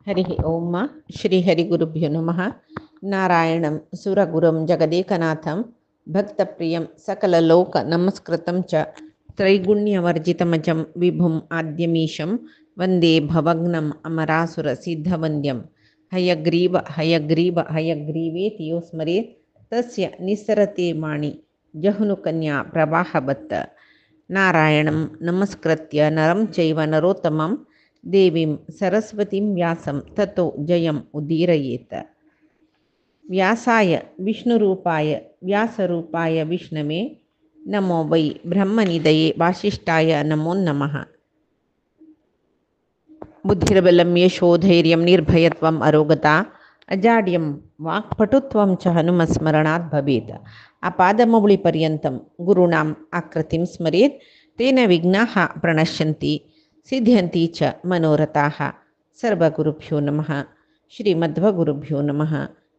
हरि ओम श्री हरिगुरुभ्यो नमः। नारायणं सुरगुरुं जगदेकनाथं भक्तप्रियं सकललोक नमस्कृतं च त्रैगुण्यवर्जितमजं विभुम् आद्यमीशं वन्दे भवग्नम् अमरासुरसिद्धवन्द्यं हयग्रीव हयग्रीव हयग्रीवेति यो स्मरेत् तस्य निस्सरते वाणी जहुनुकन्या प्रवाहवत्। नारायणं नमस्कृत्य नरं चैव नरोत्तमं देवीं सरस्वतीं व्यासं ततो जयम् उदीरयेत्। व्यासाय विष्णुरूपाय व्यासरूपाय विष्णवे नमो वै ब्रह्मनिधये वासिष्ठाय नमो नमः। बुद्धिर्बलं यशोधैर्यं निर्भयत्वम् अरोगता अजाड्यं वाक्पटुत्वं च हनुमस्मरणात् भवेत्। आपादमौलिपर्यन्तं गुरूणाम् आकृतिं स्मरेत् तेन विघ्नाः प्रणश्यन्ति सिद्ध्यन्ति च मनोरथाः। सर्वगुरुभ्यो नमः। श्रीमध्वगुरुभ्यो नमः।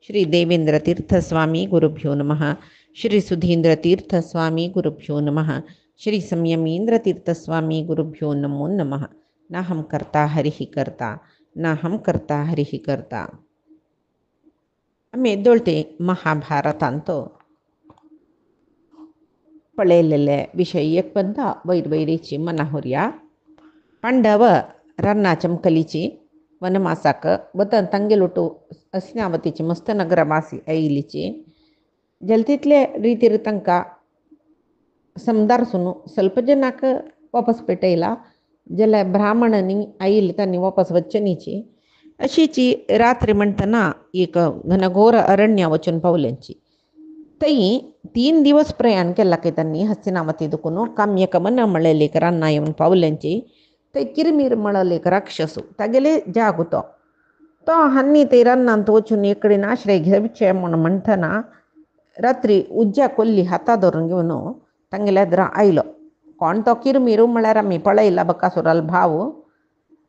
श्री देवेन्द्रतीर्थस्वामी गुरुभ्यो नमः। श्री सुधीन्द्रतीर्थस्वामी गुरुभ्यो नमः। श्री संयमीन्द्रतीर्थस्वामी गुरुभ्यो नमो नमः। नाहं कर्ता हरिः कर्ता नाहं कर्ता हरिः कर्ता. आम्ही एद्दोळते महाभारत अंतो पळयलेले विषय एक बंदा वैरवैरीची मनाहुर्या पांडव रन्नाचम कलीची वनमासाक बतन ತಂಗೆಲೊಟ್ಟು ಹಸ್ತಿನಾವತಿची मस्त नगरवासी ऐलीची जलतीतले ರೀತಿರ ತನಕ समदारसुनु ಸ್ವಲ್ಪ ಜನಕ वापस पेटयला जल्या ब्राह्मणांनी आईल त्यांनी वापस वचनीची अशीची रात्री म्हणताना एक घनघोर अरण्य वचन पावल्यांची तई 3 दिवस प्रयाण केला की त्यांनी हस्तिनावती दुखून काम्यकमन मळलेकरांना येऊन पावल्यांची ते किरमिर मळलेक राक्षसू तागेले जागुतो तो हन्नी तेरांना तोचून इकडे आश्रय घ्यायचे म्हणून म्हणताना रात्री उज्ज्या कोल्ली हाता धरून घेऊन तांगेल्या एद्र आयलो. कोण तो किरमिरू म्हळ्यार आमी पळयला बकासुराल भाव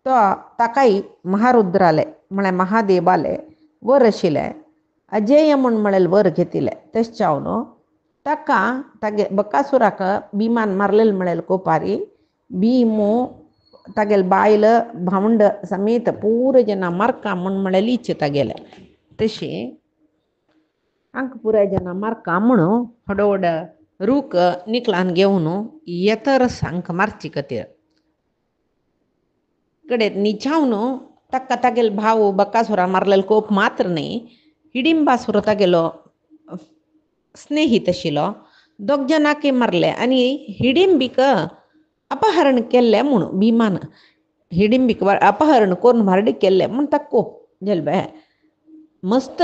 तो ताकाय महारुद्राले म्हळ्यार महादेवाले वर आशिल्ले अजय म्हूण म्हळेल वर घेतिले तेच चावन ताका तागे बकासुराक भिमान मारलेले म्हळेल कोपारी भीमू तागेल बायल भावंड समेत पूर जन मार्का म्हूण म्हळेल इच्छ तागेले तशी हांक पुराय जन मार्का म्हणून हडोड रूक निकलान घेवन येतर सांक मारची खातीर कडेन निचावन ताका तागेल भाव बकासुरा मारलेलो कोप मात्र न्ही हिडिंबासूर तागेलो स्नेहीत आशिल्लो दोग जनांकय मारले आनी हिडिंबीक अपहरण केल्लें म्हूण भिमान हिडिंबीक अपहरण करून म्हारडी केल्लें म्हूण ताका कोप जेलबे मस्त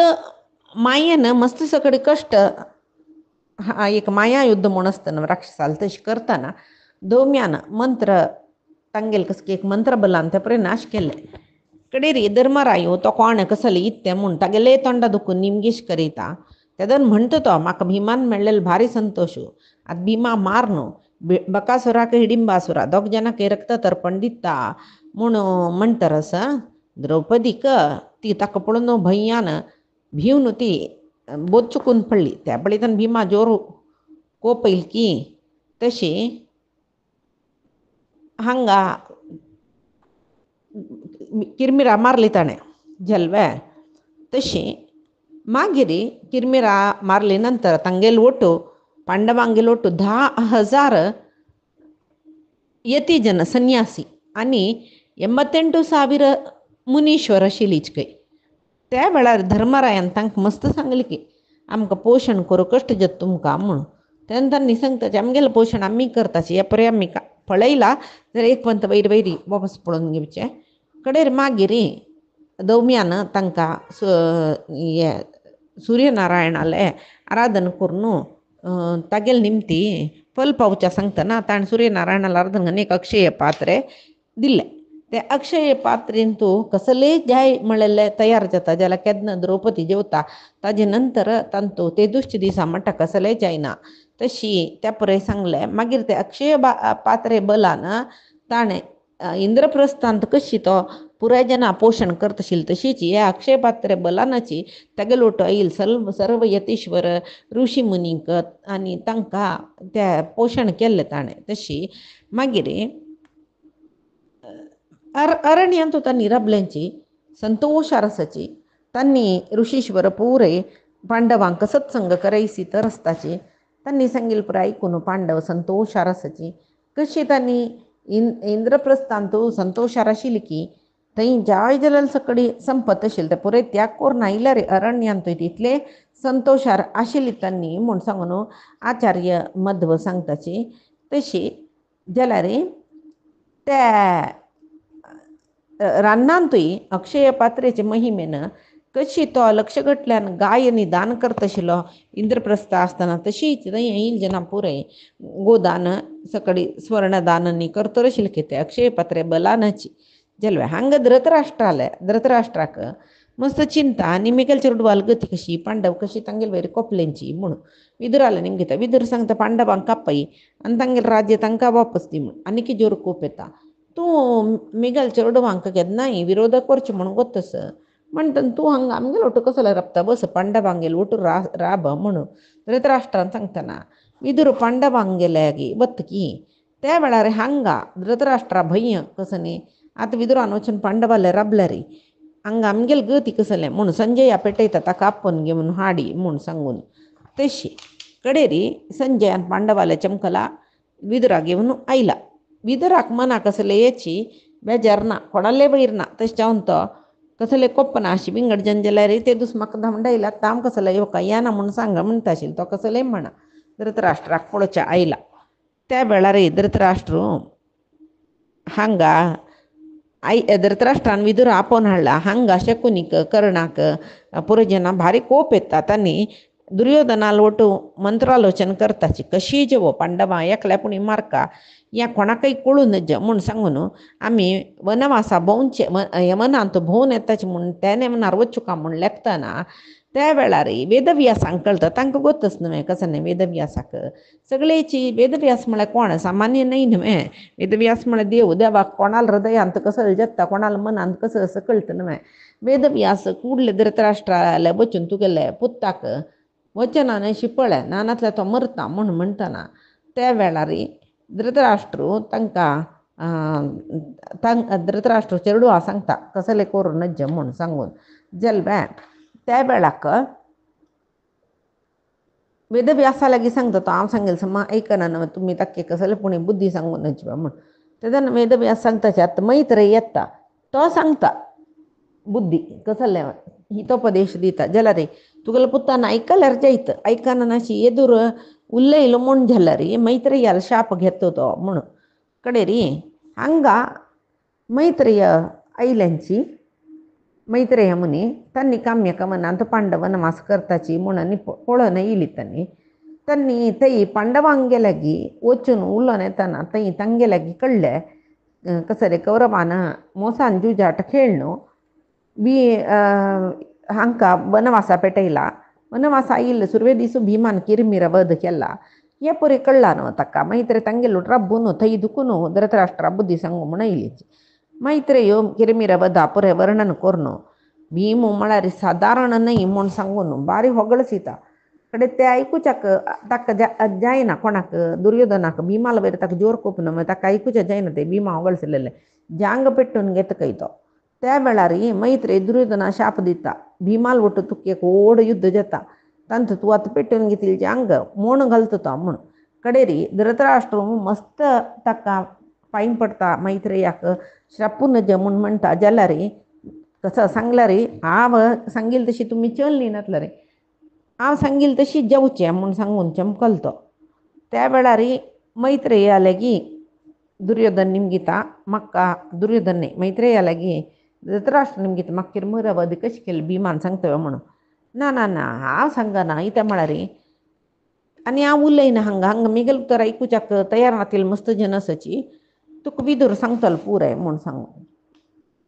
मायेन मस्त सकडी कश्ट एक माया युद्ध म्हूण आसतना राक्षसाल तशें करतना दौम्यान मंत्र तांगेल कसके एक मंत्र बलान ते पळय नाश केले कडेरी धर्मरायो तो कोण कसले इत्ते म्हूण तागेले तोंडा दुखून निमगेश करिता तेदन म्हणटा तो म्हाका भिमान मेळ्ळेले भारी संतोश आतां भिमा मार न्हू बकासुराक हिडिंबासुरा दोग जनांक रक्त तर्पण दिता म्हूण म्हणटरस द्रौपदीक ती ताका पळोवन भंयान भिवन ती बोच्चुकून पडली त्या पळयतना भिमा जोर कोपयली की तशी हांगा किरमिरा मारली ताणें जल्वे तशी मागीर किरमिरा मारली नंतर तांगेल ओटू पांडवांगेल ओटू 10,000 यती जन सन्यासी आनी 88,000 मुनीश्वर आशिल्ली इचकय त्या वेळार धर्मरायान तांकां मस्त सांगलें की आमकां पोशण करूं कश्ट जाता तुमकां म्हणून तेन्ना तांणी सांगता आमगेलें पोशण आमी करताची हे पळय आमी पळयला जाल्यार एक पंत वयर वयरी वापस पळोवन घेवचें कडेर मागीर दौम्यान तांकां सूर्यनारायणाले आराधन करून तागेले निमती फल पावच्या सांगतना ताणें सूर्यनारायणाला आराधन करून एक अक्षय पात्रे दिल्लें ते अक्षय पात्रेन तूं कसलेय जाय म्हळेले तयार जाता जाल्यार केन्ना द्रौपदी जेवता ताजे नंतर तांतू ते दुश्ट दिसा म्हणटा कसलेय जायना तशी त्या पळय सांगलें मागीर ते अक्षय पात्रे बलान ताणें इंद्रप्रस्थांत कशी तो पुराय जना पोशण करता आशिल्ली तशीच हे अक्षय पात्रे बलानाची तागेलो ओटो येईल सर्व यतीश्वर ऋषी मुनीक आनी तांकां ते पोशण केल्लें ताणें तशी मागीर अरण्यांत तांणी राबल्यांची संतोष अरसची त्यांनी ऋषीश्वर पुरे पांडवांक सत्संग करायसी तर असताचे त्यांनी सांगील पुरा ऐकून पांडव संतोष अरसची कशी त्यांनी इंद्रप्रस्थांतू संतोष अराशिल की थंय जाय जलल सकडी संपत असेल तर पुरे त्याग कोर नाईला रे अरण्यांतोय तिथले संतोषार आशिल्ली त्यांनी म्हूण सांगून आचार्य मध्व सांगताचे तशी जाल्यार त्या रान्नांतूय अक्षय पात्रेचे महिमेनं कशी तो लक्ष घटल्यान गायनी दान करत आशिल्लो इंद्रप्रस्थ आसतना तशीच थंय येईल जना पुरे गोदान सकडी स्वर्णदाननी करतर आशिल्ले की ते अक्षय पात्रे बलानाची जल्वे हांगा धृतराष्ट्राक मस्त चिंता आनी मिगेल चेडवाल गती कशी पांडव कशी तांगेल वयर कोपलेंची म्हणून विदुराला निमगिता विदुर सांगता पांडवांक कापय आनी तांगेल राज्य तांकां वापस दी म्हूण आनीक जोर कोप येता तूं मिगेल चेडवांक केन्नाय विरोध करचें म्हणून गोतस म्हणटा तूं हांगा आमगेल ओटू कसो रपता बस पांडवांगेल ओटू राब म्हणून धृतराष्ट्रान सांगतना विदुर पांडवांगेल्यागी बतकी त्या वेळार हांगा धृतराष्ट्रा भय्य कसं न्ही आतां विदुरान वचून पांडवाले राबले रे हांगा आमगेल गती कसलें म्हूण संजया पेटयता ताका आपोवन घेवन हाडी म्हूण सांगून तशी कडेरी संजयान पांडवाले चमकला विदुरा घेवन आयला विदुराक मना कसले याची बेजार ना कोणाले वयर ना तशें जावन तो कसले कोप्पना अशी विंगड जंजल्यार ते दीस म्हाका धांवडायला ताम कसले येवका येना म्हूण सांगा म्हणटा आशिल्लो तो कसले म्हणा धृतराष्ट्राक पळोवचे आयला त्या वेळार धृतराष्ट्र हांगा धृतराष्ट्रान विदुर आपोवन हाडला हांगा शकुनीक कर्णाक पुरजना भारी कोप येता तांणी दुर्योधनाल वटू मंत्रालोचन करताची कशी जेवो पांडवां एकल्यापुणी मारका या कोणाकय कळूं नज म्हूण सांगून आमी वनवासा भोंवचे यमनांत भोंवन येताचे म्हूण त्या नेमनार वचूं का म्हूण लेखतना त्या वेळार वेदव्यासांक कळटा तांकां गोतच न्हय कसं न्ही वेदव्यासाक सगळेची वेदव्यास म्हळ्यार कोण सामान्य न्हय न्हय वेदव्यास म्हळ्यार देवाक कोणाल हृदयांत कसं जत्ता कोणाल मनांत कसं असं कळटा न्हय वेदव्यास कुडले धृतराष्ट्राले वचून तुगेले पुताक वचनान शिपळ्या नानातल्या तो मरता म्हणून म्हणटना त्या वेळार धृतराष्ट्र धृतराष्ट्र चेडवा सांगता कसले करूं नज म्हूण सांगून जल्ब्या त्या वेळाक वेदव्यासा लागीं सांगता तो हांव सांगेल समा ऐकना न्हय तुमी ताके कसले पुणी बुद्धी सांगून नजवा म्हूण तेन्ना वेदव्यास सांगताचे आतां मैत्रेय येता तो सांगता बुद्धी कसले हितोपदेश दिता जाल्यार तुगेले पुतान आयकल्यार जायत ऐकना नाशी येदूर उल्लयलो म्हूण जाल्यार मैत्रेयाल शाप घेतो तो म्हूण कडेरी हांगा मैत्रेय आयल्यांची मैत्रेय मुनी तांणी काम्यक मनांत पांडव वनवास करताची म्हणून पळोवन येयली तांणी थंय पांडवांगे लागीं वचून उलोवन येतना थंय तांगे लागीं कळ्ळें कसले कौरवान मोसान जुजाट खेळणो बी हांकां वनवासा पेटयला वनवासा आयिल्लो सुरवे दिसू भीमान किरमिर वध केला हे परी कळ्ळा न्हू ताका मैत्रे तांगेलो राबून थंय दुखून धृतराष्ट्रा बुद्धी सांगू म्हूण येयलीची मैत्रेयो किरमिर वधा पुरे वर्णन करून भीम म्हळ्यार सादारण न्हय म्हूण सांगून बारी होगळसिता कडे ते आयकुच्याक ताका जायना कोणाक दुर्योधनाक भीमाल वयर ताका जोर कोप न्हय ताका आयकुचें जायना ते भीमा होगळसिल्ले जांग पेट्टून घेतकय तो त्या वेळार मैत्रेय दुर्योधना शाप दिता भीमाल वटू तुका एक व्हड युद्ध जाता तांत तूं आतां पेट्टून घेतिल्ली जांग म्हूण घालता तो म्हूण कडेरी धृतराष्ट्र मस्त ताका पांय पडटा मैत्रेयाक श्रापून नज म्हूण म्हणटा जाल्यार कसं सांगला रे हांव सांगील तशी तुमी चलली नातला रे हांव सांगील तशी जेवचें म्हूण सांगून चमकल तो त्या वेळार मैत्रेया लागीं दुर्योधन निमगिता म्हाका दुर्योधन न्हय मैत्रेया लागीं धृतराष्ट्र निमगिता म्हाका किरमिर वध कशी केली भिमान सांगता म्हणून ना ना ना हांव सांगना इता म्हळ्यार आनी हांव उलयना हांगा मिगेल उतर आयकुच्याक तयार नातिल मस्त जन आसाची तुका विदूर सांगतलो पुराय म्हूण सांगून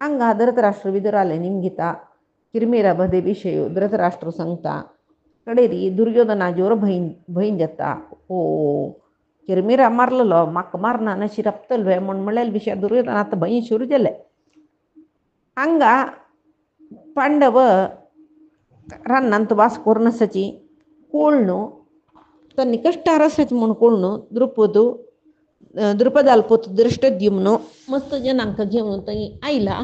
हांगा धृतराष्ट्र विदुराले निमगिता किरमिर वधे विशय धृतराष्ट्र सांगता कडेरी दुर्योधना जोर भंय जाता ओ किरमिरा मारलेलो म्हाका मारना नशी रपतलो म्हूण म्हणलेले विशय दुर्योधना आतां भंय सुरू जाले हांगा पांडव रान्नांत वास करून आसाची कोळणू तांणी कश्टार आसाची म्हूण कोळणू द्रुपदाल पोत दृश्टद्युम्न मस्त जनांक घेवन थंय आयला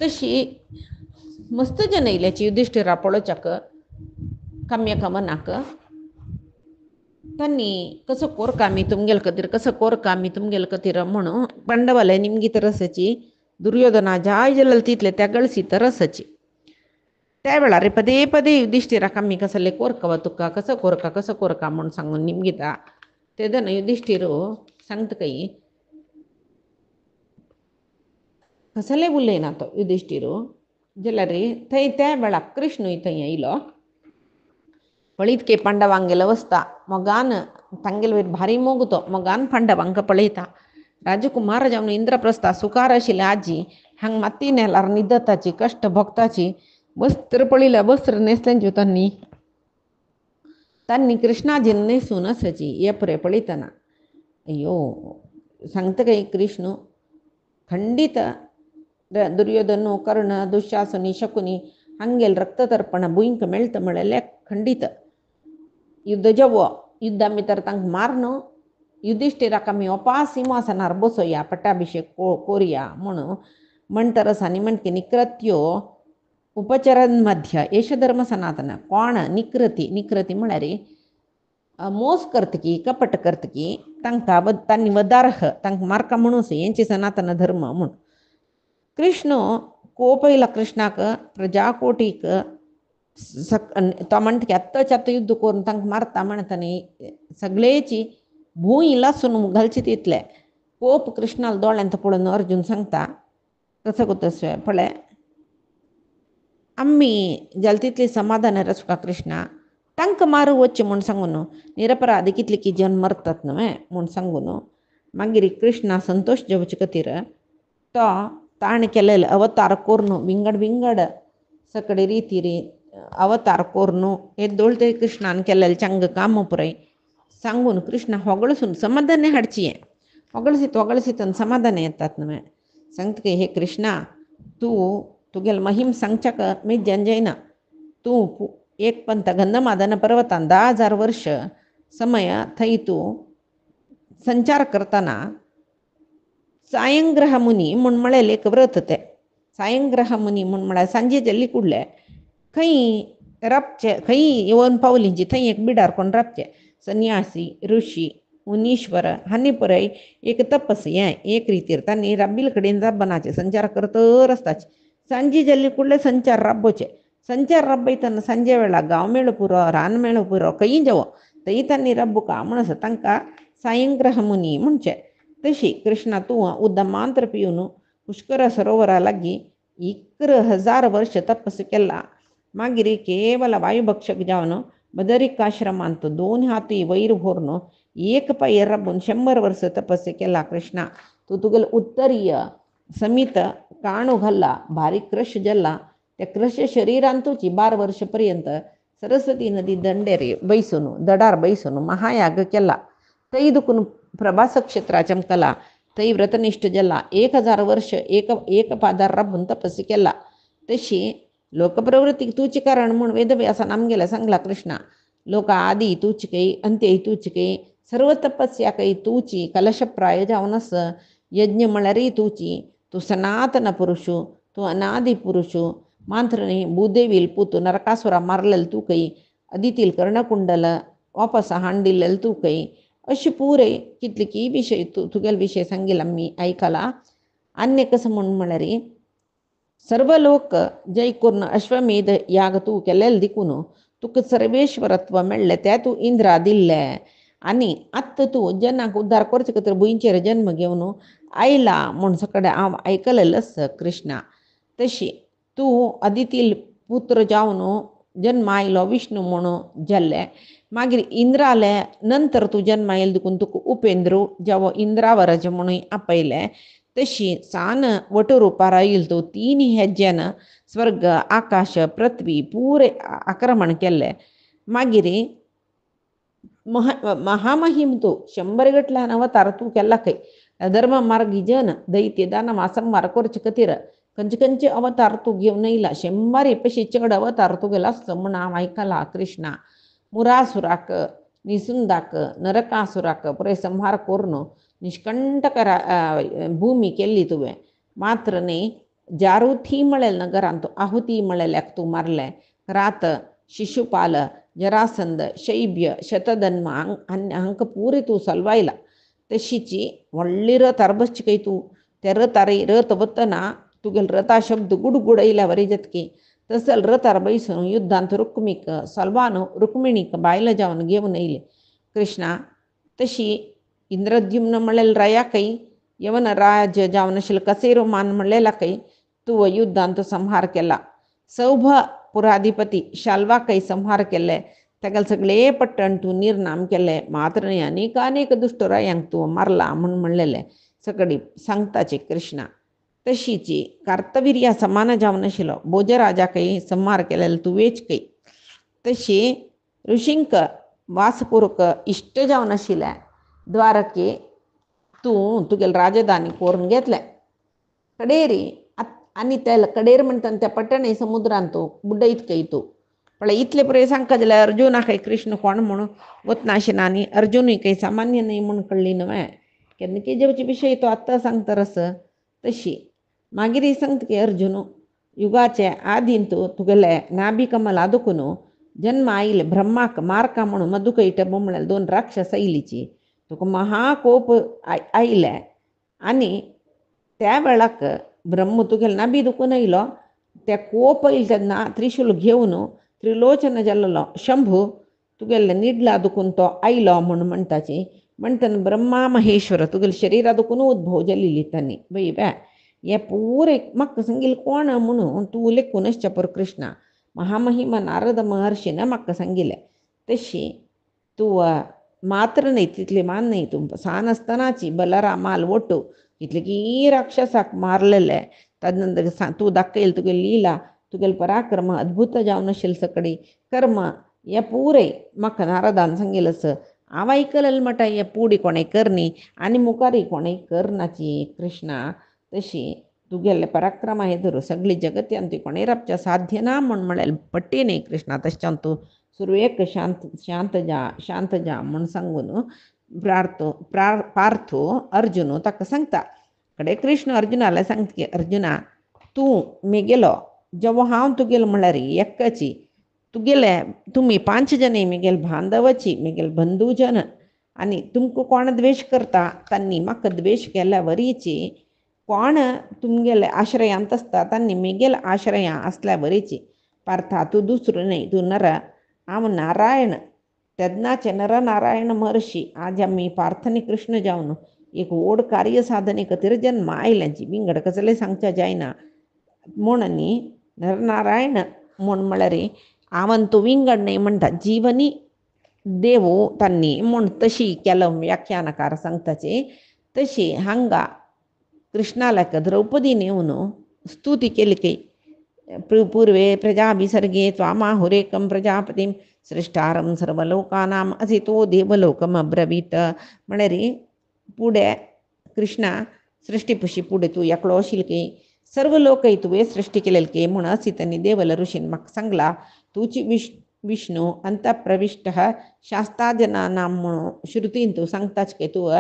तशी मस्त जन इल्याची युधिष्ठिरा पळोवच्याक कम्य कमनाक तन्नी कसं कोरका मी तुमगेल कतीर कसं कोरका मी तुमगेल कतीर म्हणून पांडवाले निमगी तरसची दुर्योधना जाय जलल तितले त्या गळसी तरसची त्यावेळा रे पदे पदे युधिष्ठिरा कमी कसले कोरकवा तुका कसं कोरका म्हणून सांगून निमगिता तेदन युधिष्ठिरो सांगत काही कसले उलयना तो युधिष्ठिरो जाल्यार रे थंय त्या वेळा कृष्णूय थंय येयलो पळीत के पांडवांगेल अवस्था मोगान तांगेल वयर भारी मोगतो मोगान पांडवांक पळयता राजकुमार जावन इंद्रप्रस्था सुकार आशिल्ले आजी हांग माती नेल्यार निदताची कश्ट भोगताची वस्त्र पळयल्या वस्त्र नेसल्यांची तांणी कृष्णाजी न्हेसून आसाची हे पळय पळयतना अय्यो सांगता काही कृष्ण खंडित दुर्योधन कर्ण दुःशासनी शकुनी हांगेल रक्ततर्पण भुंयक मेळता म्हळ्यार खंडित युद्ध जेवो युद्धा भितर तांकां मारनो युधिष्ठिराक आमी ओपा सिंहासनार बसोया पट्टाभिषेक कोरया म्हणून म्हणटरस आनी म्हणटकी निकृत्यो उपचरण एष धर्म सनातन कोण निकृती म्हळ्यार मोस करतकी कपट करतकी तांकां तांणी वदार्ह तांकां मारका म्हणून हेंची सनातन धर्म म्हूण कृष्ण कोपयला कृष्णाक प्रजाकोटीक तो म्हणटा आत्ताच्या युद्ध करून तांकां मारता म्हणटनी सगळेची भूंय लासून घालची तितले कोप कृष्णाल दोळ्यांत पळोवन अर्जून सांगता कसं कोतस्वे पळय आम्ही जाल तितली समाधान रचका कृष्णा तांकां मारूं वच्चें म्हूण सांगून निरपराधी कितले की जन मरतात न्हय म्हूण सांगून मागीर कृष्णा संतोश जेवचे खातीर तो ताण केलेले अवतार कोरून विंगड विंगड सकडे रितीरी अवतार कोरून येद्दोळते कृष्णान केलेले चांग काम पुराय सांगून कृष्णा होगळसून समाधान हाडची होगळसीत समाधान येतात न्हय सांगता की हे कृष्णा तूं तुगेल महिम सांगच्याक मी जनजयना तूं एक पंत गंधमादन पर्वतान 10,000 वर्ष समय थंय तूं संचार करतना सायंग्रह मुनी म्हूण म्हळेलें एक व्रत तें सायंग्रह मुनी म्हूण म्हळ्यार सांजे जल्ली कुडले खंय राबचे खंय येवन पावलींची थंय एक बिडार कोण राबचे संन्यासी ऋषी मुनीश्वर हांणी पळय एक तपस हें एक रितीर तांणी राबिल कडेन राबनाचे संचार करतर आसताचे सांजे जल्ली कुडले संचार राबोवचे संचार राबयतना सांजे वेळा गांव मेळो पुरो रान मेळो पुरो खंय जेवो थंय तांणी राबुका म्हणून तांकां सायंग्रह मुनी म्हणचे तशी कृष्णा तूं उद्दमांतर पिवन पुष्कर सरोवरा लागीं 11,000 वर्ष तपस केला मागीर केवल वायुभक्षक जावन बदरिकाश्रमांत 2 हाती वयर व्हरून एक पांय राबून 100 वर्ष तपस केला कृष्णा तूं तुगेल उत्तरीय समीत काणू घाल्ला बारीक क्रश जल्ला त्या क्रश शरिरान तुजी 12 वर्ष पर्यंत सरस्वती नदी दडार बैसून महायाग केला थंय दुखून प्रभास क्षेत्रा चमकला थंय व्रतनिष्ठ जल्ला 1,000 वर्ष एक पादार राबून तपस केला तशी लोकप्रवृत्तीक तुचे कारण म्हूण वेदव्यासान आमगेला सांगला कृष्णा लोक आदी तुचकय अंत्य तुचकय सर्व तपस्याकय तुची कलशप्राय जावन आस यज्ञ म्हळ्यारय तुची तू सनातन पुरुष तू अनादि पुरुष मात्र न्ही भूदेवील पूत नरकासुरा मारलेल तू कई अदितील कर्णकुंडल वापस हांडिल्लेल तू कई अशी पुरे कितले की विषय तुगेल विषय सांगिला मी ऐकला अन्य कसं म्हणून म्हळ्यार सर्व लोक जय करून अश्वमेध याग तू केलेल दिकून तुका सर्वेश्वरत्व मेळ्ळें तें तू इंद्रा दिल्लें आनी आत्ता तू जनाक उद्धार करचे खातीर भुंयचेर जन्म घेवन आयला म्हूण सकडे हांव आयकलेलें कृष्णा तशी तूं अदितील पुत्र जावन जन्म आयलो विष्णू म्हणून जाल्ले मागीर इंद्राले नंतर तूं जन्म आयले देखून तुका उपेंद्र जेवो इंद्रावरज म्हणून आपयलें तशी सान वटुरूपार आयिल्लो तूं 3 हेज्यान स्वर्ग आकाश पृथ्वी पुरे आक्रमण केल्लें मागीर महामहिम तूं 100 गटल्यान अवतार तूं केला खंय धर्म मार्गी जन दैत्य दानव संहार करचे खातीर खंयचे अवतार तूं घेवन येयला 100 पेशी चड अवतार तुगेलो आसता म्हूण हांव आयकलां कृष्णा मुरासुराक निसुंदाक नरकासुराक पुरे संहार करून निष्कंटक भूमी केल्ली तुवें मात्र न्ही जारू थी मळेल नगरांतो आहुती मळेल्याक तू मारले रात शिशुपाल जरासंद शैब्य शतधन्म हंक पुरी तू सलवायला तशीची व्हडली रथ अरबसची काही तू त्या रथ अरे रथ बत्तना तुगेल रथा शब्द गुडगुडैला वरिजतकी तसल रथ अरबैसून युद्धांत रुक्मिक सलवानो रुक्मिणीक बायला जावन घेऊन येईल कृष्णा तशी इंद्रद्युम्न म्हणलेल राया काही यवन राज जावनशील कसेरो मान म्हणलेला काही तू युद्धांत संहार केला सौभ पुराधिपती शाल्वा काही संहार केले तेगेल सगळे पट्टण तू निर्नाम केले मात्र अनेक दुष्ट रायांक तू मारला म्हणून म्हणलेले सगळी सांगताचे कृष्णा तशीची कार्तवीर्या समान जावनशिलो भोजराजा काही संहार केलेला तू वेच काही तशी ऋषिंक वासपूर्वक इष्ट जावनशिल्या द्वारके तू तुगेल राजधानी कोरून घेतल्या कडेरी आणि त्याला कडेर म्हणतात त्या पट्टणे समुद्रांत तो बुड्डईत काही तो पण इथले परे सांगता जाल्यार अर्जुना काही कृष्ण कोण म्हणून वतनाशिना आणि अर्जुनही काही सामान्य नाही म्हणून कळली नव्हे केन्ना की जेवचे विषय तो आत्ता सांगता रस तशी मागीर सांगता की अर्जुन युगाचे आदीन तू तुगेले नाभी कमल आदुकून जन्म आईले ब्रह्माक मारका म्हणून मधुकैट बोंबळेल 2 राक्षस आयलीची तुका महाकोप आयले आणि त्या वेळाक ब्रह्म तुगेल नाभी दुखून आयलो त्या कोप येईल तेन्ना त्रिशूल घेवन त्रिलोचन जाल्लो शंभू तुगेले निडला दुखून तो आयलो म्हणून म्हणटाची म्हणटना ब्रह्मा महेश्वर तुगेल शरीरा दुखून उद्भव जाल्ली त्यांनी बाई बॅ हे पुरे म्हाका सांगिल कोण म्हणून तू लेखूनच चपर कृष्णा महामहिमा नारद महर्षीनं म्हाका सांगिल्लें तशी तू मात्र नाही तिथले मान नाही तू सान असतानाची बलरामाल ओटू इतले की राक्षसाक मारलेले तदनंतर तू दाखयल तुगे लीला तुगेल पराक्रम अद्भुत जावन आशिल्ल सकडी कर्म हे पुरे म्हाका नारदान सांगिल्लें हांव आयकलें म्हणटा हे पुडी कोणें करनी आनी मुखारी कोणें करनाची कृष्णा तशी तुगेले पराक्रम हे धरू सगळी जगत्यान ती कोणें रावच्या साध्य ना म्हळें पट्टी न्ही कृष्णा तशें तूं सुरवेक शांत जा म्हूण सांगून पार्थो अर्जुन ताका सांगता कडे कृष्ण अर्जुनाला सांगता की अर्जुना तूं मेगेलो जेव्हा हांव तुगेलो म्हळ्यार एक्काची तुगेले तुमी 5 जणे मेगेल बांधवाची मेगेल बंधूजन आणि तुमकां कोण द्वेश करता तांणी म्हाका द्वेश केल्या वरीची कोण तुमगेले आश्रयांत आसता तांणी मेगेल आश्रयां असल्या वरीची पार्था तूं दुसरो न्ही तूं नर हांव नारायण तेदनाचे नरनारायण महर्षी आज आमी पार्थनी कृष्ण जावन एक व्हड कार्य साधने खातीर जन्म आयल्यांची विंगड कसले सांगच्या जायना म्हूण न्ही नरनारायण म्हूण म्हळ्यार हांवन तूं विंगड न्ही म्हणटा जीवनी देव तांणी म्हूण तशी केलो व्याख्यानकार सांगताचे तशी हांगा कृष्णालाक द्रौपदी नेऊन स्तुती केली की पूर्वे प्रजाभिसर्गे त्वामाहुरेकं प्रजापतिं सृष्टारं सर्वलोकानां असितो देवलोकम अब्रवीत म्हळ्यार पुढे कृष्णा सृष्टीपशी पुढे तू एकलो आशिल की सर्व लोक तुवें सृष्टी केलेल की म्हूण असितांनी देवल ऋषीन म्हाका सांगला तुची विष्णू अंतप्रविष्ट शास्त्राजनानां म्हणून श्रुतीन तू सांगताच की तू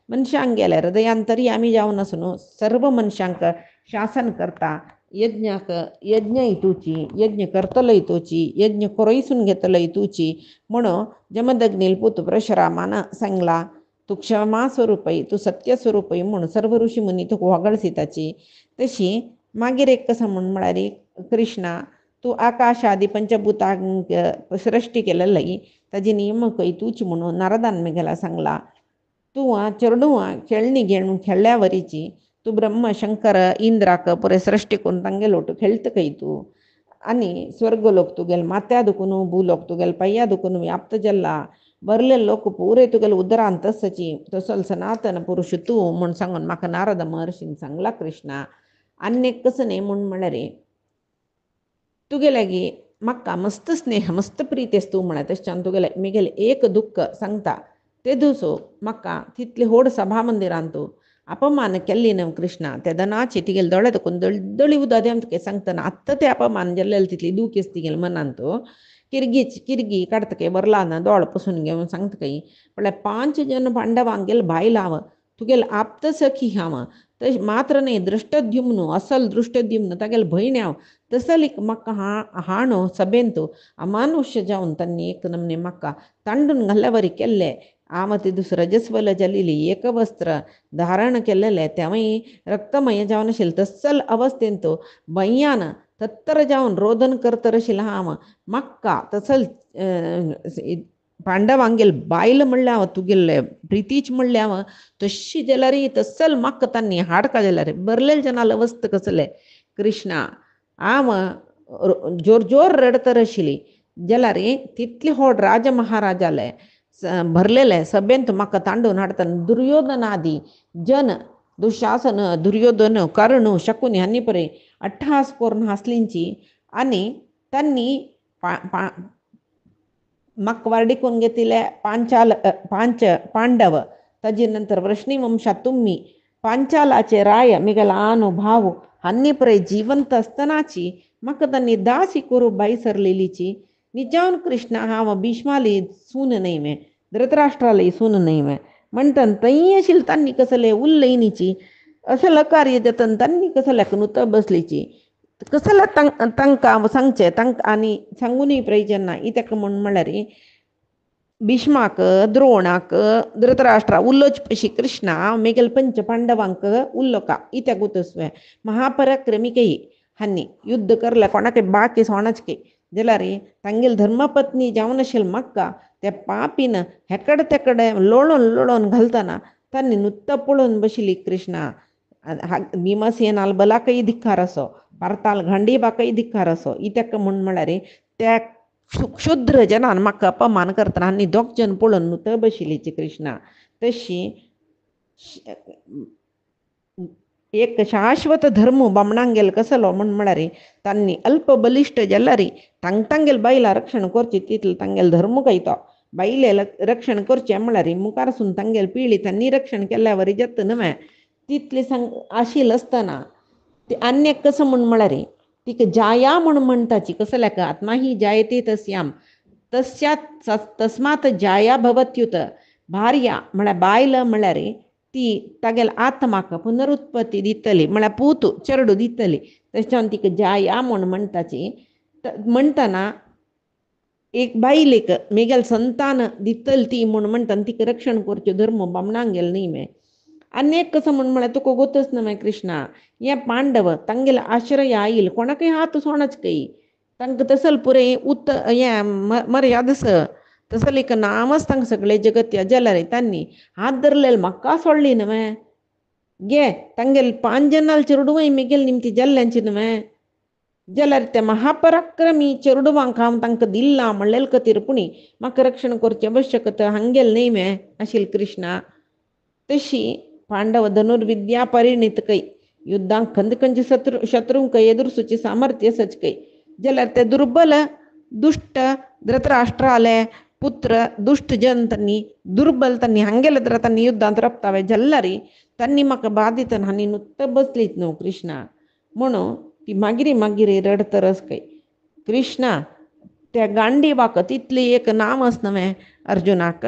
मनशांक गेले हृदयांतरी आमी जावन आसून सर्व मनशांक शासन करता यज्ञ तुची यज्ञ करतलय तुची यज्ञ करोयसून घेतलय तुची म्हणून जमदग्नील पुत परशुरामान सांगला तू क्षमा स्वरूपय तू सत्य स्वरूपय म्हणून सर्व ऋषी मुनी तुका वगळसी ताची तशी मागीर एक कसं म्हळ्यार कृष्णा तू आकाश आदी पंचभूतांक सृष्टी केलेली ताजी नियमकय तूच म्हणून नारदान मेगेला सांगला तू चेडू खेळणी घेऊन खेळल्या वरीची तू ब्रह्म शंकर इंद्राक पुरे सृष्टी करून तांगे लोट खेळत खंय तू आणि स्वर्गलोक तुगेल मात्या दुखून भूलोक तुगेल पय्या दुखून व्याप्त जल्ला बरले लोक पुरे तुगेल उदरांत तसची तसल सनातन पुरुष तू म्हूण सांगून म्हाका नारद महर्षीन सांगला कृष्णा आनी कसं न्ही म्हूण म्हळ्यार तुगेल्यागी म्हाका मस्त स्नेह मस्त प्रीतेस तू म्हळ्यार तशें तुगेले मेगेले एक दुख्ख सांगता ते दुसो म्हाका तितले व्हड सभा मंदिरांत तूं अपमान केल्ली न्हू कृष्णा त्या दनाची तिगेले दोळे दुखून दळदळी उदक तुका सांगतना आत्ता ते अपमान जाल्लेले तितली दुखेस तिगेले मनांत किरगी काडतके बरला दोळ पसून घेवन सांगतकय म्हळ्यार 5 जन पांडवांक गेल भाय लाव तुगेल आप्त सखी हांव तश मात्र नाही दृष्टद्युम्न असल दृष्टद्युम्न तागेल भयण्याव तसलीक मक्का हाणो सभेंतू अमानुष्य जाऊन त्यांनी एक नमने मक्का तांडून घाल्यावरी केल्ले आमती दुसरं रजस्वल जलिली एक वस्त्र धारण केलेले त्यामुळे रक्तमय जाऊन असेल तसल अवस्थेंतो बय्यान तत्तर जाऊन रोदन करतर असेल हाम मक्का तसल पांडवांगेल बायल म्हणल्याव तुगेल प्रितीच म्हणल्याव तशी जलरी तसल मक्क तांनी हाडका जलरी बरलेल जनाल अवस्थ कसले कृष्णा आम जोर जोर रडतर आशिली जलारी तितली होड राज महाराजाले भरलेले सभेंत म्हाका तांडून हाडतना दुर्योधनादी जन दुःशासन दुर्योधन कर्ण शकुनी हांनी परे अट्टहास करून हासलींची आणि त्यांनी मक वर्डिकून घेतले पांच पांडव ताजे नंतर वृष्णी वंशात तुम्ही पांचालाचे राय मिगला भाव हांनी परे जिवंत असतानाची मक त्यांनी दासी करू बाई सरलेलीची निजावन कृष्ण हा भीष्माली सून नाही मे धृतराष्ट्रालाही सून नाही मे म्हणतात तई अशील त्यांनी कसले उल्लईनीची असलं कार्य जतन त्यांनी कसल्या नुत बसलीची कसला तंका सांगचे तंक आणि सांगूनही प्रयोजना इतक म्हणाल्यार भीष्माक द्रोणाक धृतराष्ट्रा उल्लोच पशी कृष्णा मेगल पंच पांडवांक उल्लोका इत्या गुतस्वे महापराक्रमिकई हांनी युद्ध करला कोणाके बाकी सोणाचके जलारी तांगेल धर्मपत्नी जावन असेल मक्का त्या पापीन हेकड तेकडे लोळून लोळून घालताना त्यांनी नुत्त पळून बशिली कृष्णा भीमसेनाल बलाकही धिक्कार असो पार्ताल घांडीबाकही धिक्कार असो इत्याक म्हणाल्यार त्या क्षुद्र जनान म्हाका अपमान करतना आनी दोग जन पळोवन नुत बशिलीची कृष्णा तशी एक शाश्वत धर्म बामणांगेल कसलो म्हणाल्यार तांनी अल्प बलिष्ठ जल्लारी तांगेल बायला रक्षण करची तितले तांगेल धर्म कयतो बायले रक्षण करचे म्हळ्यार मुखारसून तांगेल पिळी त्यांनी रक्षण केल्यावर जत नव्हे तितले आशिल असताना ते अन्य कसं म्हणाल्यार तिक जाया म्हणटाची कसल्याक आत्मा ही जायते तस्याम तस्यात तस्मात जाया भवत्युत भार्या म्हळ्यार बायल म्हळ्यार ती तागेल आत्माक पुनरुत्पत्ती दितली म्हळ्यार पूत चरडू दितली तशें तिका जाया म्हणटाची म्हणटना एक बायलेक मेगेल संतान दितल ती म्हणटना तिका रक्षण करच्यो धर्म बामणांगेल न्ही मे अनेक कसं म्हळ्यार तुका गोतच ना माय कृष्णा हे पांडव तांगेल आश्रय आईल कोणाकय हात सोणच कई तांकां तसल पुरे हे मर्यादस तसल एक नामच तांकां सगळे जगत्या जाल्यार तांणी हात धरलेल म्हाका सोडली न्हय गे तांगेल 5 जनाल चेडूय मेगेल निमती जाल्ल्यांची न्हय जाल्यार त्या महापराक्रमी चेडूवांक हांव तांकां दिल्ला म्हणलेल खातीर म्हाका रक्षण करचें आवश्यकता हांगेल न्हय मे आशिल कृष्णा तशी पांडव धनुर्विद्या परिणित कै युद्धांक खंदकंच शत्रूंक एदुरसूची सामर्थ्य सचकै जाल्यार ते दुर्बल दुष्ट धृतराष्ट्राले पुत्र दुष्ट जन त्यांनी दुर्बल त्यांनी हांगेल तर त्यांनी युद्धांत रपतावे जाल्यारी त्यांनी म्हाका बाधितन हांनी नुत्त बसलीत न्हू कृष्णा म्हणून ती मागिरी रडतरस कै कृष्णा त्या गांडीवाक तितली एक नामच न्हय अर्जुनाक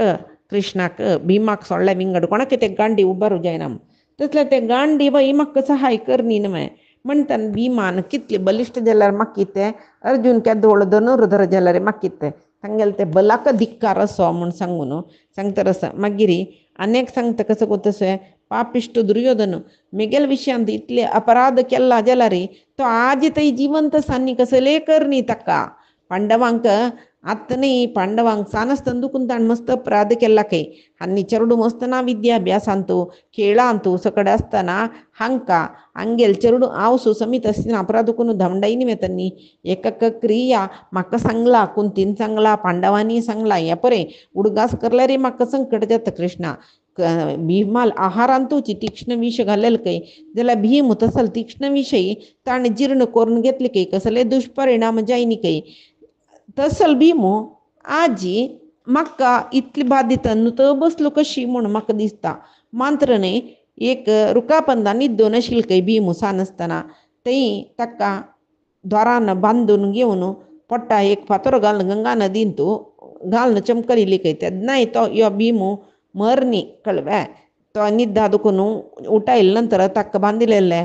कृष्णाक भीमाक सोडल्या विंगड कोणाक ते गांडी उबारू जायना तसले ते गांडी बाई म्हाका सहाय करनी न्हय म्हणटान भीमान कितले बलिश्ट जाल्यार म्हाका ते अर्जुन केदोळ धनुर्धर जाल्यार म्हाका ते तांगेल ते बलाक धिक्कार असो म्हूण सांगून सांगतर मागिरी अनेक सांगता कसं गोतसो पापिष्ट दुर्योधन मेगेल विशयांत इतले अपराध केला जाल्यार तो आज तई जिवंत सान्नी कसले करनी ताका पांडवांक आत्नी पांडवांक सानस्तान दुखून ताण मस्त अपराध केला कै हांनी चेडू मस्तना विद्याभ्यासांतू खेळांतू सकड आसतना हांकां हांगेल चेडू हांव समीत आसतना अपराध करून धांवडायनी वेतनी एक क्रिया म्हाका सांगला कुंतीन सांगला पांडवांनी सांगला हे परे उडगास करल्यार म्हाका संकट जाता कृष्णा भीमाल आहारांतूची तीक्ष्ण विष घालेल कै जाल्यार भीम तसल तीक्ष्ण विषयी ताणें जीर्ण करून घेतले कै कसले दुष्परिणाम जायनी कै तसल भीमो आजी म्हाका इतली बाधित नुत बसलो कशी म्हूण म्हाका दिसता मात्र न्ही एक रुखापंदा न्हिदोन आशिल्ली कै भीम सानसतना थंय ताका द्वारान बांदून घेवन पोट्टा एक फातर घालून गंगा नदीन तूं घालून चमकलिल्ली कै तेन्नाय तो यो भीम मरनी कळ्ळें तो निद्दा दुखून उठाईल नंतर ताका बांदिलेले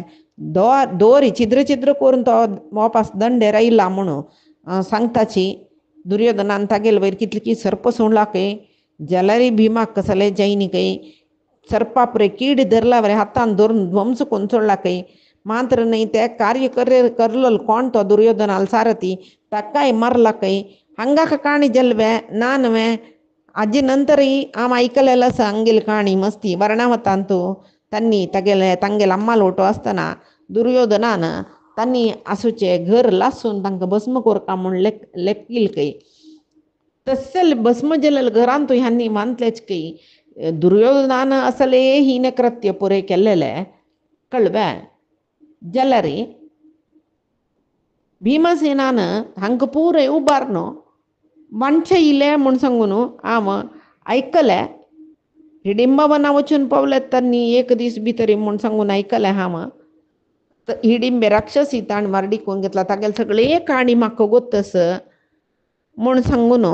दोरी छिद्र छिद्र करून तो वापस दंडेर आयला म्हणून सांगताची दुर्योधनान तागेल वयर कितली की सर्प सोडला खंय जाल्यारय भिमाक कसले जैनी खंय सर्पा पुरे कीड धरला वरे हातान धरून ध्वंस करून सोडला खंय मात्र नाही ते कार्य करलो कोण तो दुर्योधनाल सारथी ताकाय मारला खंय हंगाक काणी जल्वे नानवे आजी नंतरही आम ऐकलेलं सांगेल काणी मस्ती वर्णावतांतू त्यांनी तांगेल अम्मा लोटो असताना दुर्योधनान त्यांनी आसूचे घर लासून तांकां भस्म कोरका म्हूण लेखील खंय तसल भस्म जलल घरांतू ह्यांनी मानतलेच खंय दुर्योधनान असले हीन कृत्य पुरे केल्लेले कळवे जाल्यार भीमसेनान हांकां पुरे उबारनो मनशे इले म्हूण सांगून आम ऐकले हिडिंबावना वचून पावले त्यांनी एक दीस भितर म्हूण सांगून ऐकले हांव हिडिंबे राक्षसी ताण मारडीकून घेतला तागेले सगळे काणी म्हाका गोतस म्हूण सांगून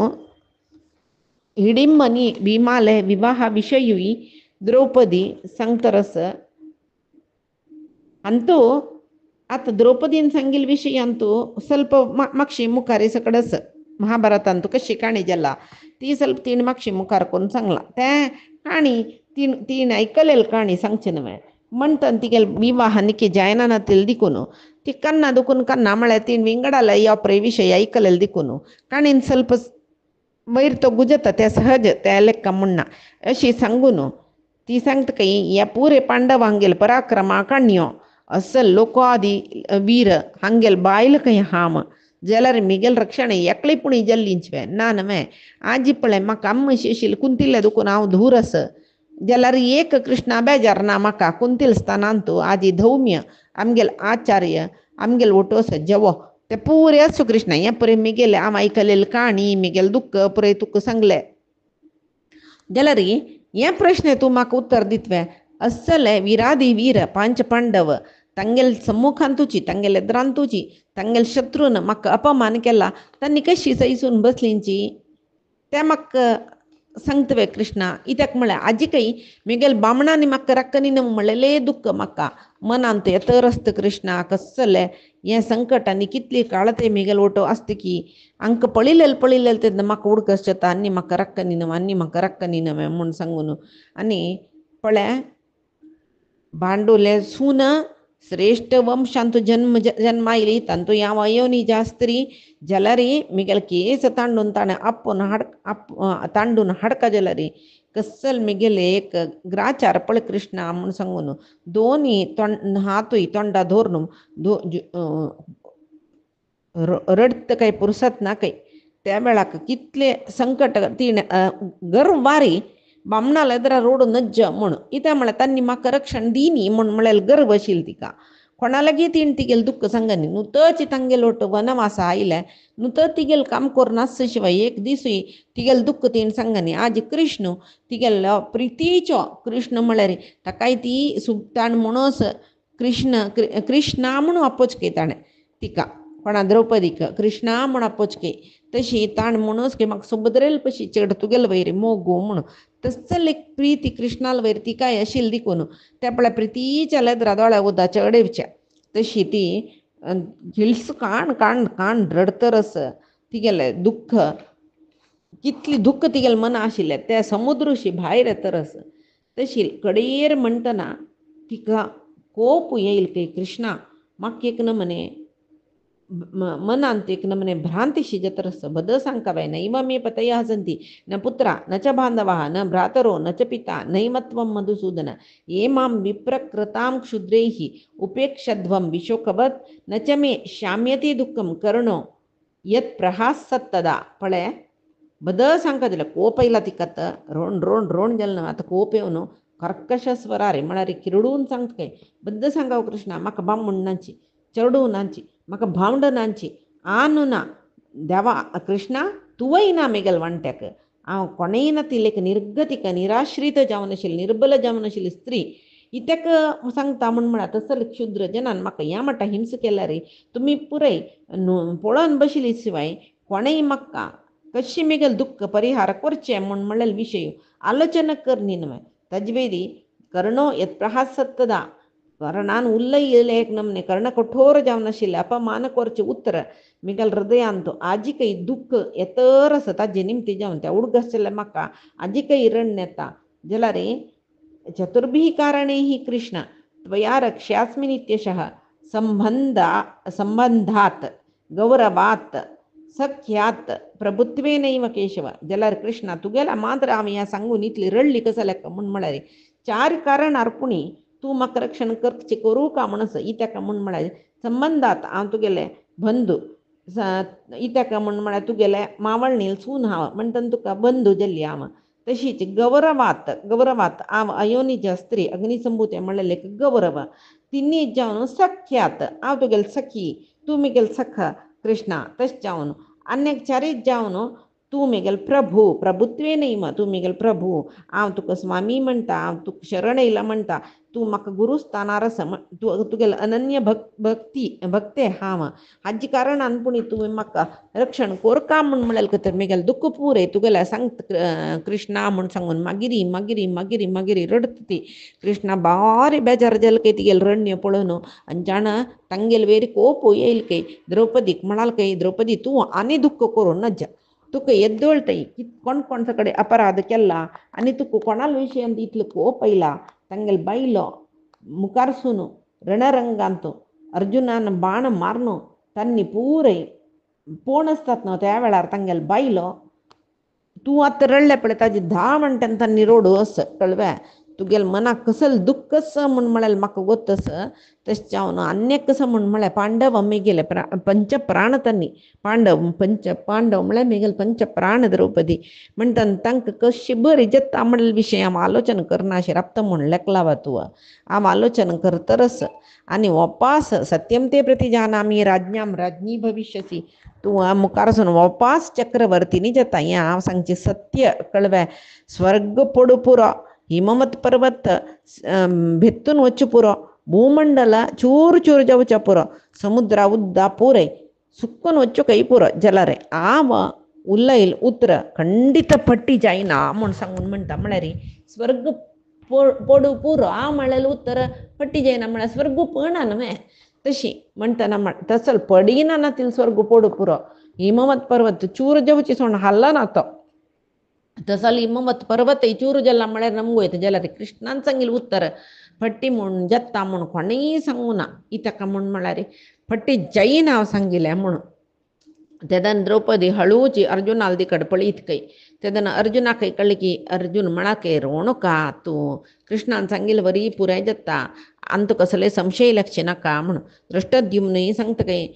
हिडिंबनी भीमाले विवाहा विशयी द्रौपदी सांगतरस अंतू आता द्रौपदीन सांगिल विषयी अंतू ಸ್ವಲ್ಪ मागशी मुखारी सकडस महाभारतांतू कशी काणी जाला ती ಸ್ವಲ್ಪ तीन मागशी मुखार करून सांगला ते काणी तीन ऐकलेल काणी सांगचे नवे म्हणटन तिगेल विवाह निके जायना दिकून ती कन्ना दुखून कन्ना म्हळ्यार तीन विंगडाला या विषय ऐकलेल दिकून काणीन ಸ್ವಲ್ಪ वयर तो गुजता त्या सहज त्या लेक्का म्हणना अशी सांगून ती सांगता काही या पुरे पांडव हांगेल पराक्रमा काण्यो असल लोको आदी वीर हांगेल बायल खंय हाम जाल्यार मिगेल रक्षण एकले पुणी जल्लींचवे ना नवे आजी पळय म्हाका अम्म शेशील कुंतिल्ले दुखून हांव धूरस जाल्यार एक कृष्णा बेजार ना म्हाका कुंतिल स्थानांतू आजी धौम्य आमगेल आचार्य आमगेल ओटोस जेवो ते पुरे असो कृष्णा हे पुरे मिगेले हांव आयकलेल काणी मिगेल दुःख पुरे तुका सांगले जाल्यार हे प्रश्न तूं म्हाका उत्तर दितवे असले विराधी वीर पांच पांडव तांगेल सम्मुखांतूची तांगेल एदरांतूची तांगेल शत्रून म्हाका अपमान केला तांणी कशी सैसून बसलींची ते म्हाका सांगतवे कृष्णा इत्याक म्हळ्यार आजी काही मिगेल बामणांनी म्हाका रक्कनीन म्हणलेले दुःख म्हाका मनांत येतरस्त कृष्णा कसले हे संकट आनी कितली काळ ते मिगेल ओटो आसता की हांक पळिलेल तेन्ना म्हाका उडकस जाता आनी म्हाका रक्कनीन म्हूण सांगून आनी पळय भांडुले सून श्रेष्ठ वंशांतू जन्मायली तांतू ह्या वयोनी जास्त्री जाल्यारी मिगेल केस तांडून ताणें तांडून हाडका जाल्यारी कसल मिगेले एक ग्राचार पळ कृष्णा म्हूण सांगून दोनी हातूय तोंडा धरून रडत काही पुरसत ना काही त्या वेळाक कितले संकट तीन गर्व वारी बामणाला एदरा रोड नज्ज म्हूण इत्या म्हळ्यार तांणी म्हाका रक्षण दिनी म्हूण म्हळ्यार गर्व आशिल्लो तिका कोणा लागीं तीन तिगेल दुःख सांगनी नुतच तांगेल ओट वनवासा आयले नुत तिगेल काम करनास शिवाय एक दिसूय तिगेल दुःख तीन सांगनी आज कृष्ण तिगेल प्रितीचो कृष्ण म्हळ्यार ताकाय ती सुताण म्हणूस कृष्णा म्हणून आपोचके ताणें तिका कोणा द्रौपदीक कृष्णा म्हूण आपोचके तशी ताण म्हणूस की म्हाका सुभद्रेल पशी चेड तुगेल वयर मोगू म्हूण तसल एक प्रीती कृष्णाल वयर ती काय आशिल्ली देखून त्या पळय प्रितीच्या लेद्रा दोळ्या उदा चेडेवच्या तशी ती हिल्स काण रडतरस तिगेले दुःख कितली दुःख तिगेल मन आशिल्ले त्या समुद्रशी भायर येतरस तशी कडेर म्हणटना तिका कोप येईल की कृष्णा म्हाका एक नमने मनांत एक नमने भ्रांतिशी जतरस बद सांगकावय नैव मे पतयः सन्ति न पुत्रा न च बान्धवः न भ्रातरो न च पिता नैमत्वं मधुसूदन ये मां विप्रकृतां क्षुद्रैः उपेक्षध्वं विशोकवत् न च मे शाम्यति दुःखं करुणो यत् प्रहासत्तदा पळे बद सांगदिಲ್ಲ ಕೋಪ ಇಲ್ಲ ತಿಕ್ಕತ್ತ रोण जल्न आता कोप येवन कर्कश स्वरारे म्हळ्यार किरडून सांगता बद्द सांगाव कृष्णा म्हाका बामण नांची चरडू नांची म्हाका भावंड नांची आनु ना देवा कृष्णा तुवय ना मेगल वांट्याक हांव कोणेय ना ती लेक निर्गतीक निराश्रीत जावन आशिल्ली निर्बल जावन आशिल्ली स्त्री इत्याक सांगता म्हूण म्हळ्यार तसल क्षुद्र जनान म्हाका ह्या मट्टा हिंस केल्या रे तुमी पुरय पळोवन बशिल्ली शिवाय कोणेय म्हाका कशी मेगल दुःख परिहार करचें म्हूण म्हणलेले विशय आलोचना कर न्ही नवे तजवेदी कर्णो यत्प्रहासत्तदा कर्णान उल्लय येले एक नमने कर्ण कठोर जावन आशिल्ले अपमानक वरचे उत्तर मिगल हृदयांत आजी काही दुःख येतर असता जे निमती जावन त्या उडगसले म्हाका आजी काही रण येता जला रे चतुर्भिः कारणैः कृष्ण त्वया रक्ष्यास्मि नित्यशः संबंधात गौरवात सख्यात प्रभुत्वेनैव केशव जलार कृष्णा तुगेला मात्र हांव ह्या सांगून इतली रडली कसा लेका म्हूण म्हळ्यार चार कारण अर्पुणी तूं म्हाका रक्षण करचें करूं का म्हणस इत्याका म्हूण म्हळ्यार संबंधात हांव तुगेले बंधू इत्याका म्हूण म्हळ्यार तुगेले मावळणी सून हांव म्हणटन तुका बंधू जाल्ली हांव तशीच गौरवात हांव अयोनिज स्त्री अग्निसंभूते म्हणलेले गौरव तिन्नी जावन सख्यात हांव तुगेले सखी तूं मिगेल सखा कृष्णा तशें जावन अन्य चारीच जावन तूं मिगेल प्रभुत्वेन तूं मिगेल प्रभू हांव तुका स्वामी म्हणटा हांव तुका शरण येयला म्हणटा तूं म्हाका गुरुस्थानार आसा तुगेले अनन्य भक्ते हांव हाजे कारणान पुणी तुवें म्हाका रक्षण कोरका म्हूण म्हळें तर मिगेल दुख्ख पुरे तुगेले सांगत कृष्णा म्हूण सांगून मागिरी रडत ती कृष्णा बारी बेजार जाल काय तिगेल रण्य पळोवन आनी जाणा तांगेल वेरी कोप येयल काय द्रौपदीक म्हणाल काय द्रौपदी तूं आनी दुख्ख करूं नज्जा तुका एद्दोळटय कोण कडेन अपराध केला आनी तुका कोणाल विशयान इतलो कोप येयला तांगेल बायलो मुखारसून रणरंगांत अर्जुनान बाण मारन तांणी पुरय पोण आसतात न्हू त्या वेळार तांगेल बायलो तूं आतां रडले पळय ताजे 10 मिनटान तांणी रोडस कळ्ळें तुगेल मनाक कसल दुख्ख आसा म्हूण म्हळ्यार म्हाका गोतस तशें जावन अन्य कसं म्हूण म्हळ्यार पांडव आम्ही पंच प्राण तांणी पांडव म्हळ्यार मिगेल पंच प्राण द्रौपदी म्हणटा तांकां कशी बरी जत्ता म्हणलें विशय हांव आलोचन करना अशें राबता म्हूण लेखलावा तूं हांव आलोचन करतरस आनी वपास सत्यम ते प्रतिजानामी राज्ञाम राज्ञी भविष्यसी तूं मुखार वचून वपास चक्रवर्तीनी जाता हें हांव सांगचें सत्य कळ्ळें स्वर्ग पडू पुरो हिमवत पर्वत भित्तून वच्चे पुरो भूमंडल चूर जावचे पुरो समुद्र उद्दा पुरय सुक्कून वच्चो कೈ पुरो जलारे हांव उलयल उतर खंडित पट्टी जायना म्हूण सांगून म्हणटा म्हळ्यार स्वर्ग पडू पुरो हांव म्हळें उतर पट्टी जायना म्हळ्यार स्वर्ग पडना न्हय तशी म्हणटना तसल पडिना ना ती स्वर्ग पडू पुरो हिमवत पर्वत चूर जावची सोड हल्ला ना तो तसल हिमवत पर्वत चूर जाला म्हळ्यार नमगो वयता जाल्यार कृष्णान सांगिल्लें उत्तर फट्टी म्हूण जत्ता म्हूण कोणीय सांगूं ना इतका म्हूण म्हळ्यार फट्टी जायना हांव सांगिल्लें म्हणून तेदन द्रौपदी हळूची अर्जुनाल कड पळयत कೈ तेदन अर्जुनाक कळ्ळें की अर्जुन म्हणा कೈ रोणुका तूं कृष्णान सांगिल्लें बरी पुराय जाता आनी तुका कसले संशय लक्ष नाका म्हणून दृष्टद्युम्नय सांगता कೈ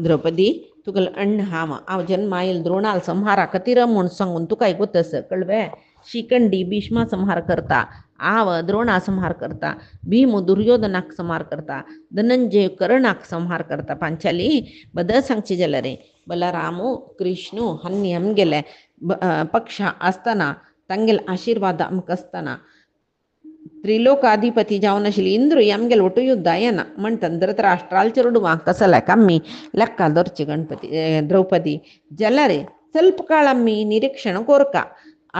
द्रौपदी तुगेल अण्ण हांव जन्म आयल द्रोणाल संहारा कतिरम म्हूण सांगून तुका गोतस कळ्ळें शिखंडी भीष्मा संहार करता हांव द्रोणा संहार करता भीम दुर्योधनाक संहार करता धनंजय कर्णाक संहार करता पांचाली बदल सांगचे जाल्यार बलरामू कृष्णू हांणी आमगेले पक्ष आसतना तांगेले आशिर्वाद आमकां आसतना त्रिलोकाधिपती जावन आशिल्ली इंद्र आमगेले ಒಟ್ಟು युद्ध येना म्हणटन धृतराष्ट्राल चेडूवांक कसल्याक आमी ಲೆಕ್ಕ धरची गणपती द्रौपदी जाल्यार ಸ್ವಲ್ಪ काळ आमी निरीक्षण कोरका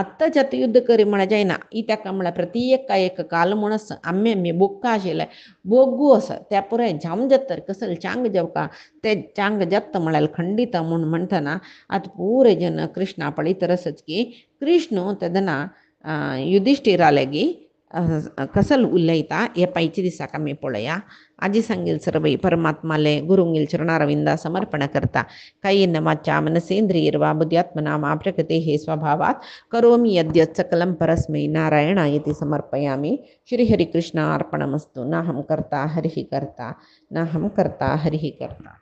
आत्ताच आता युद्ध करी म्हळ्यार जायना इत्याका म्हळ्यार प्रति एक काल म्हूण आसा आमी बोक्का आशिल्ले बोग्गू आसा त्या पुराय जावन जाता कसल चांग जेवका ते चांग जत्त म्हळ्यार खंडित म्हूण म्हणटना आतां पुरे जन कृष्णा पळयतर आसच की कृष्ण तेदना युधिष्ठिरालेगी कसल उलयता हे पायचे दिसाक आमी पळया आजी सांगेल सर्वै परमात्माले गुरुंगेल चरणारविंदा समर्पण करता कायेन वाचा मनसेंद्रियर्वा बुद्ध्यात्मना मा प्रकृतेः स्वभावात् करोमि यद्यत् सकलं परस्मै नारायणायति समर्पयामि श्रीहरिकृष्णार्पणमस्तु नाहं कर्ता हरिः कर्ता नाहं कर्ता हरिः कर्ता।